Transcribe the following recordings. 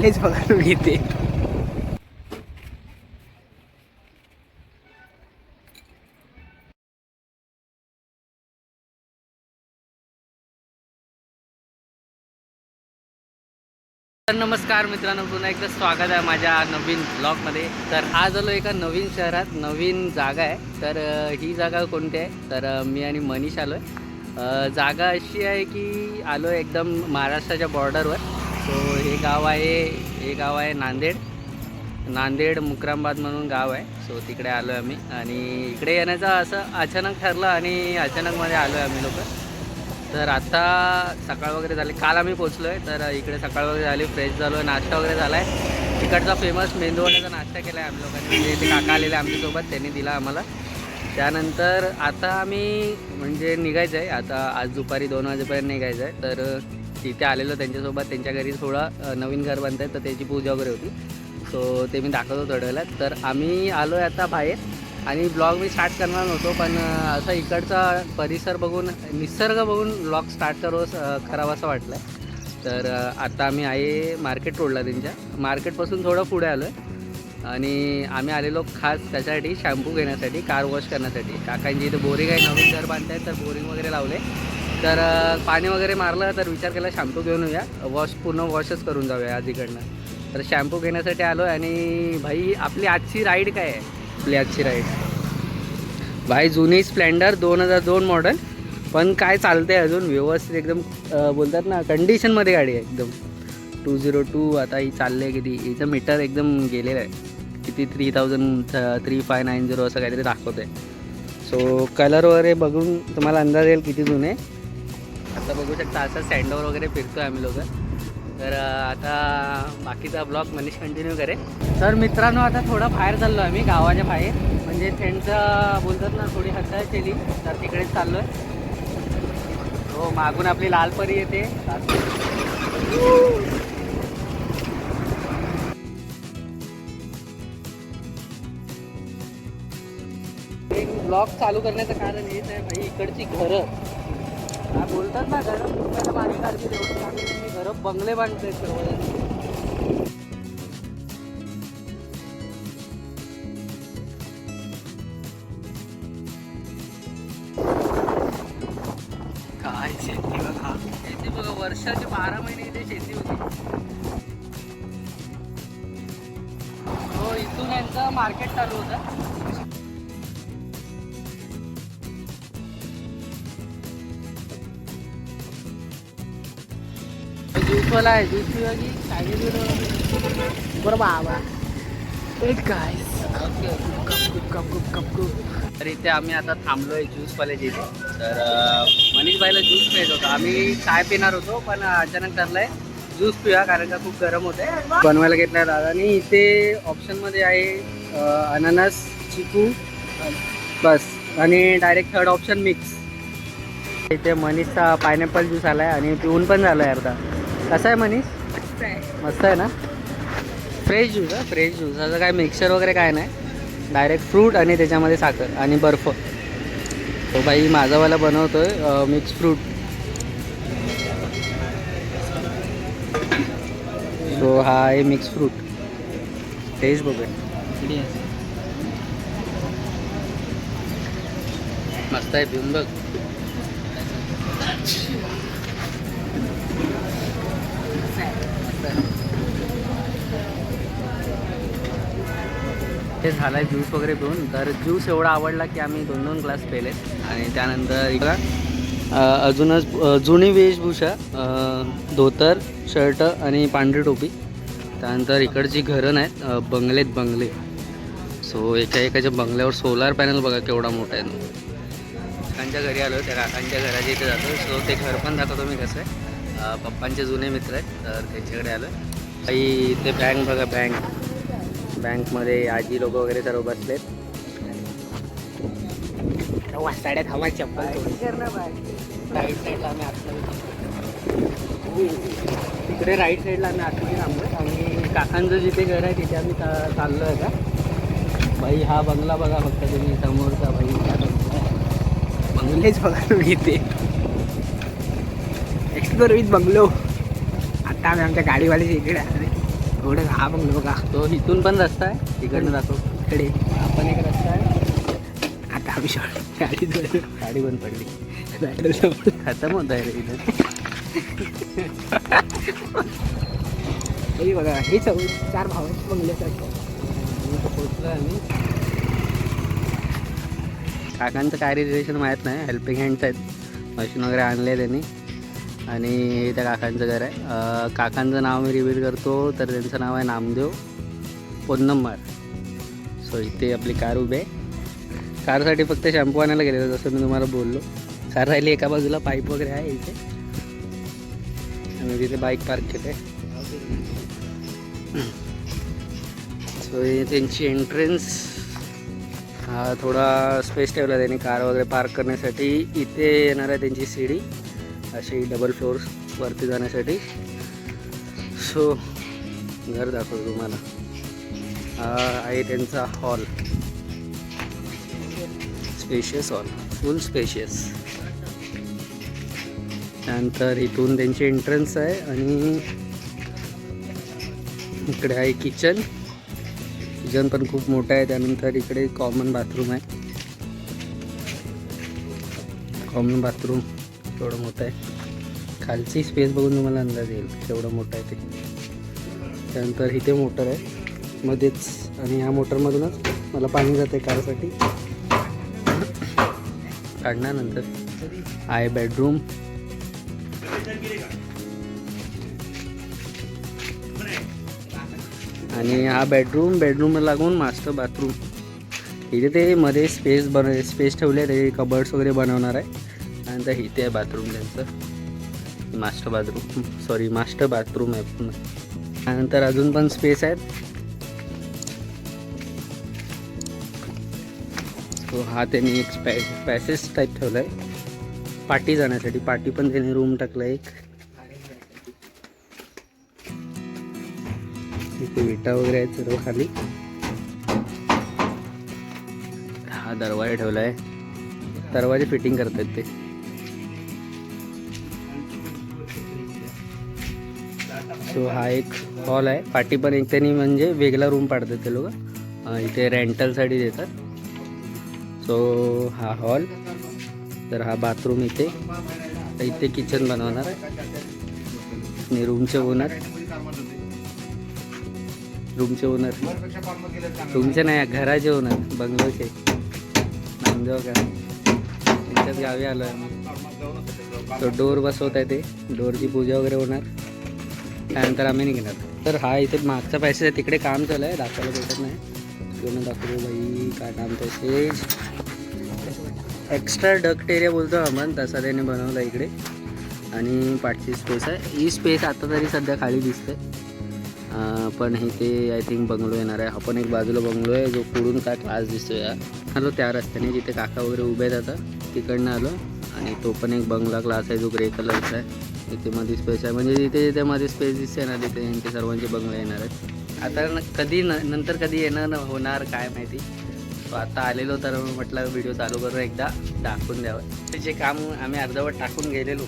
बंगलेच बघा तुम्ही इथे. तर नमस्कार मित्रांनो, पुन्हा एकदा स्वागत आहे माझ्या नवीन ब्लॉगमध्ये. तर आज आलो एका नवीन शहरात, नवीन जागा आहे. तर ही जागा कोणती आहे तर मी आणि मनीष आलो आहे. जागा अशी आहे की आलो आहे एकदम महाराष्ट्राच्या बॉर्डरवर. सो हे गाव आहे नांदेड मुक्रामबाद म्हणून गाव आहे. सो तिकडे आलो आहे आम्ही आणि इकडे येण्याचं असं अचानक ठरलं आणि अचानकमध्ये आलो आहे आम्ही लोक. तर आता सकाळ वगैरे झाली, काल आम्ही पोचलो आहे. तर इकडे सकाळ वगैरे झाली, फ्रेश झालो आहे, नाश्ता वगैरे झाला आहे. तिकडचा फेमस मेंदूवड्याचा नाश्ता केला आहे आम्ही लोकांनी. म्हणजे ते काका आलेले आमच्यासोबत, त्यांनी दिला आम्हाला. त्यानंतर आता आम्ही म्हणजे निघायचं आहे. आता आज दुपारी 2 वाजेपर्यंत निघायचं आहे. तर तिथे आलेलो त्यांच्यासोबत. त्यांच्या घरी थोडं नवीन घर बनत आहे, तर त्याची पूजा वगैरे होती. सो ते मी दाखवतो थोड्या वेळात. तर आम्ही आलो आहे आता बाहेर आणि ब्लॉग मी स्टार्ट करणार नव्हतो, पण असं इकडचा परिसर बघून, निसर्ग बघून ब्लॉग स्टार्ट करावं असं वाटलं. तर आता आम्ही आहे मार्केट रोडला, त्यांच्या मार्केटपासून थोडं पुढे आलो आहे आणि आम्ही आलेलो खास त्यासाठी शॅम्पू घेण्यासाठी, कार वॉश करण्यासाठी. काकांची इथे बोरिंग आहे, नवीन घर बांधत आहेत, तर बोरिंग वगैरे लावले. तर पाणी वगैरे मारलं, तर विचार केला शॅम्पू घेऊन येऊया, पूर्ण वॉशच करून जाऊया आज इकडनं. तर शॅम्पू घेण्यासाठी आलो आहे. आणि भाई आपली आजची राईड काय आहे? आपली आजची राईड भाई जुनी स्प्लेंडर 2002 मॉडेल, पण काय चालते अजून व्यवस्थित एकदम, बोलतात ना कंडिशनमध्ये गाडी आहे एकदम. 202 आता ही चालली आहे. किती हिचं मीटर एकदम गेलेलं आहे, किती 3590 असं काहीतरी दाखवतं आहे. सो कलर वगैरे बघून तुम्हाला अंदाज येईल किती जुने. आता बघू शकता असं सँडवर वगैरे फिरतो आहे आम्ही लोक. तर आता बाकीचा ब्लॉग मनीष कंटिन्यू करेल. तर मित्रांनो, आता थोडं बाहेर चाललो आम्ही, गावाच्या बाहेर. म्हणजे फ्रेंडचं बोलतात ना थोडी हत्या केली, तर तिकडेच चाललो आहे. हो, मागून आपली लालपरी येते. एक ब्लॉग चालू करण्याचं कारण हेच आहे भाई, इकडची घरं काय बोलतात ना, घरं बारीक काढते तेवढं घरं बंगले बांधते सर्व. काय शेती बघा, शेती बघा, वर्षाचे 12 महिने इथे शेती होती. हो, इथून यांचं मार्केट चालू होतं. ज्यूसवाला आहे, ज्यूस पिवा की काय बरं बाबा. काय तर इथे आम्ही आता थांबलो आहे ज्यूसवाल्याच्या इथे. तर मनीष भाईला ज्यूस पित होता, आम्ही चाय पिणार होतो, पण अचानक ठरलं आहे ज्यूस पिवा, कारण का खूप गरम होते. बनवायला घेतलं आहे दादानी. इथे ऑप्शनमध्ये आहे अननस, चिकू बस, आणि डायरेक्ट थर्ड ऑप्शन मिक्स. इथे मनीषचा पायनॅपल ज्यूस आला आहे आणि पिऊन पण झाला आहे अर्धा. कसा आहे मनीष? मस्त आहे ना. फ्रेश ज्यूस आहे, फ्रेश ज्यूस. असं काय मिक्सर वगैरे काय नाही, डायरेक्ट फ्रूट आणि त्याच्यामध्ये साखर आणि बर्फ. तो बाई माझावाला बनवतो आहे मिक्स फ्रूट. सो हा आहे मिक्स फ्रूट. टेस्ट बघूया. मस्त आहे, पिऊन बघ. हे झालं आहे ज्यूस वगैरे पिऊन. तर ज्यूस एवढा आवडला की आम्ही 2 ग्लास पेले. आणि त्यानंतर इकडं अजूनच जुनी वेशभूषा, धोतर, शर्ट आणि पांढरी टोपी. त्यानंतर इकडची घरं नाहीत, बंगले. सो एकाच्या बंगल्यावर सोलार पॅनल बघा केवढा मोठा आहे. काकांच्या घरी आलो, त्या काकांच्या घराच्या इथे जातो. सो ते घर पण दाखवतो मी कसं आहे. पप्पांचे जुने मित्र आहेत, तर त्यांच्याकडे आलो. काही इथे बँक बघा, बँकमध्ये आजी लोक वगैरे सर्व बसलेत. वाजताड्यात हवा चप्पल राईट साईडला आम्ही तिकडे राईट साईडला आम्ही आतमध्ये थांबलो. आणि काकांचं जिथे घर आहे तिथे आम्ही चाललो आहे का भाई. हा बंगला बघा फक्त तुम्ही समोरचा भाई, बंगलेच बघा तुम्ही इथे. Explore with bungalow. आता आम्ही आमच्या गाडीवाल्याच्या इकडे आले. एवढं हा बंगलो बघा. तो इथून पण रस्ता आहे, तिकडनं जातो. इकडे आपण एक रस्ता आहे. आता आम्ही गाडी गाडी बंद पडली, बॅटरी खतम होत आहे रे इथं. हे बघा, हे 4 भाव आहेत बंगल्यासारखं. पोचलो आम्ही. काकांचं काय रिलेशन माहीत नाही, हेल्पिंग हँड्स आहेत. मशीन वगैरे आणले त्यांनी. आणि हे त्या काकांचं घर आहे. काकांचं नाव मी रिव्हील करतो, तर त्यांचं नाव आहे नामदेव पोन्नम्मार. सो इथे आपली कार उभी आहे. कारसाठी फक्त शॅम्पू आणायला गेलेलो, जसं मी तुम्हाला बोललो. कार राहिली एका बाजूला, पाईप वगैरे आहे इथे. आणि तिथे बाईक पार्क केले. सो हे त्यांची एंट्रन्स. हा थोडा स्पेस ठेवला त्यांनी कार वगैरे पार्क करण्यासाठी. इथे येणार आहे त्यांची सीडी, अशी डबल फ्लोअर वरती जाण्यासाठी. सो घर दाखवतो तुम्हाला. हा आहे त्यांचा हॉल, स्पेशियस हॉल, फुल स्पेशियस. त्यानंतर इथून त्यांची एंट्रन्स आहे. आणि इकडे आहे किचन. किचन पण खूप मोठं आहे. त्यानंतर इकडे कॉमन बाथरूम आहे. कॉमन बाथरूम केवढं मोठं आहे. खालची स्पेस बघून तुम्हाला अंदाज येईल केवढं मोठं आहे ते. त्यानंतर इथे मोटर आहे मध्येच, आणि ह्या मोटरमधूनच मला पाणी जाते कारसाठी. काढण्यानंतर आहे बेडरूम. आणि हा बेडरूमला लागून मास्टर बाथरूम. इथे ते मध्ये स्पेस ठेवले, ते कबर्ड्स वगैरे बनवणार आहे. त्यानंतर इथे आहे बाथरूम त्यांचं, मास्टर बाथरूम आहे पूर्ण. त्यानंतर अजून पण स्पेस आहेत. सो हा त्यांनी एक पॅसेज टाईप ठेवला आहे पाठी जाण्यासाठी. पाठी पण त्यांनी रूम टाकला एक. इथे विटा वगैरे आहेत सर्व खाली. हा दरवाजा ठेवला आहे, दरवाजे फिटिंग करतात ते. सो हा एक हॉल आहे. पाठी पण एक त्यांनी म्हणजे वेगळा रूम पाडतात ते लोक, इथे रेंटलसाठी देतात. सो हा हॉल. तर हा बाथरूम इथे. इथे किचन बनवणार आहे. आणि रूमचे नाही, घराचे ओनर, बंगलोचे नामदेव का, त्यांच्याच गावी आलो आहे. तो डोर बसवत आहे, ते डोरची पूजा वगैरे होणार. त्यानंतर आम्ही निघणार. तर हा इथे मागचा पॅसेज आहे, तिकडे काम चालू आहे, दाखवायला भेटत नाही. घेऊन दाखवतो बाई काय काम. पॅसेज एक्स्ट्रा डक्ट एरिया बोलतो आपण, तसा त्याने बनवला इकडे. आणि पाठची स्पेस आहे. ही स्पेस आता तरी सध्या खाली दिसते. पण इथे आय थिंक बंगलो येणार आहे. हा पण एक बाजूला बंगलो आहे, जो पुढून काय क्लास दिसतो या. आलो त्या रस्त्याने जिथे काका वगैरे उभे आहेत आता, तिकडनं आलो. आणि तो पण एक बंगला क्लास आहे, जो ग्रे कलरचा आहे. इथे मध्ये स्पेस आहे, म्हणजे जिथे मध्ये स्पेस दिसते ना, तिथे यांचे सर्वांचे बंगले येणार आहेत. आता नंतर कधी येणं होणार काय माहिती. तो आता आलेलो, तर म्हटलं व्हिडिओ चालू करून एकदा दाखवून द्यावं. ते जे काम आम्ही अर्धवट टाकून गेलेलो,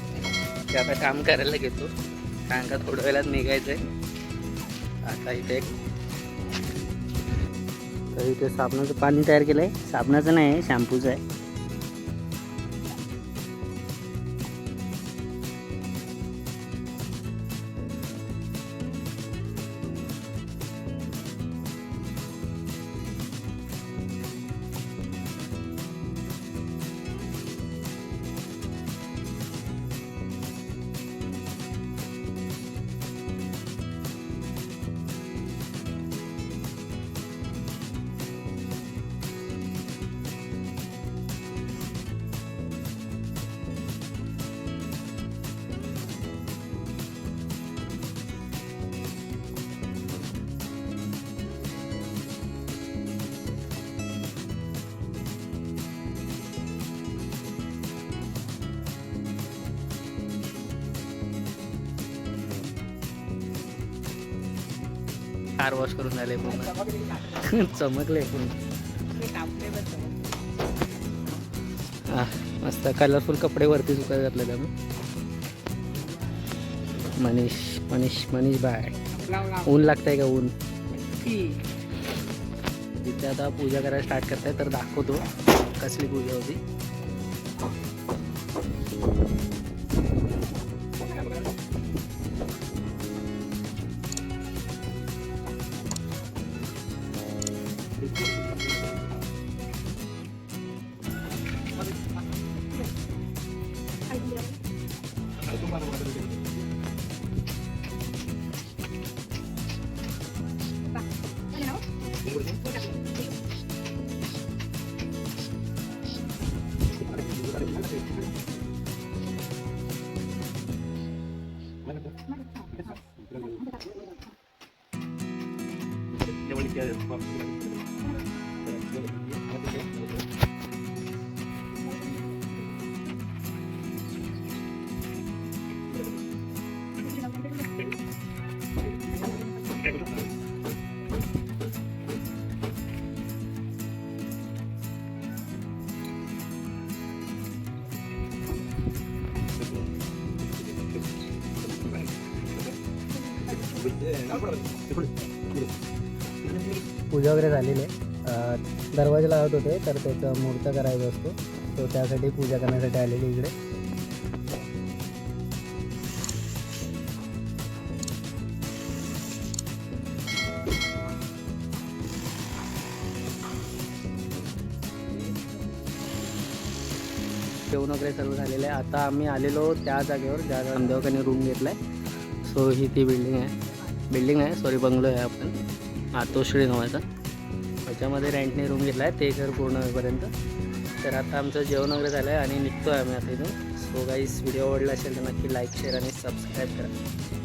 ते आता काम करायला घेतो, कारण का थोड्या वेळात निघायचं आहे. आता इथे तर इथे साबणाचं पाणी तयार केलं आहे. साबणाचं नाही आहे, शॅम्पूचं आहे. कार वॉश करून झाले पूर्ण चमकले पूर्ण. हा मस्त कलरफुल कपडे वरती सुकायला घातले त्यामुळे. मनीष बाय. ऊन लागतंय का ऊन? की तिथे आता पूजा करायला स्टार्ट करताय तर दाखवतो कसली पूजा होती. पूजा वगैरे झालेली आहे. दरवाजा लावत होते तर त्याचा मुहूर्त करायचा असतो, तो त्यासाठी पूजा करण्यासाठी आलेली इकडे. जेवण वगैरे सर्व झालेलं आहे. आता आम्ही आलेलो त्या जागेवर ज्या नामदेवकांनी रूम घेतला आहे. सो ही ती बिल्डिंग आहे सॉरी बंगलो आहे आपण आतोश्री नावाचा. त्याच्यामध्ये रेंटने रूम घेतला आहे ते घर पूर्ण होईपर्यंत. तर आता आमचं जेवण वगैरे झालं आहे आणि निघतो आहे आम्ही आता इथून. सो गाईस व्हिडिओ आवडला असेल तर नक्की लाईक शेअर आणि सबस्क्राईब करा.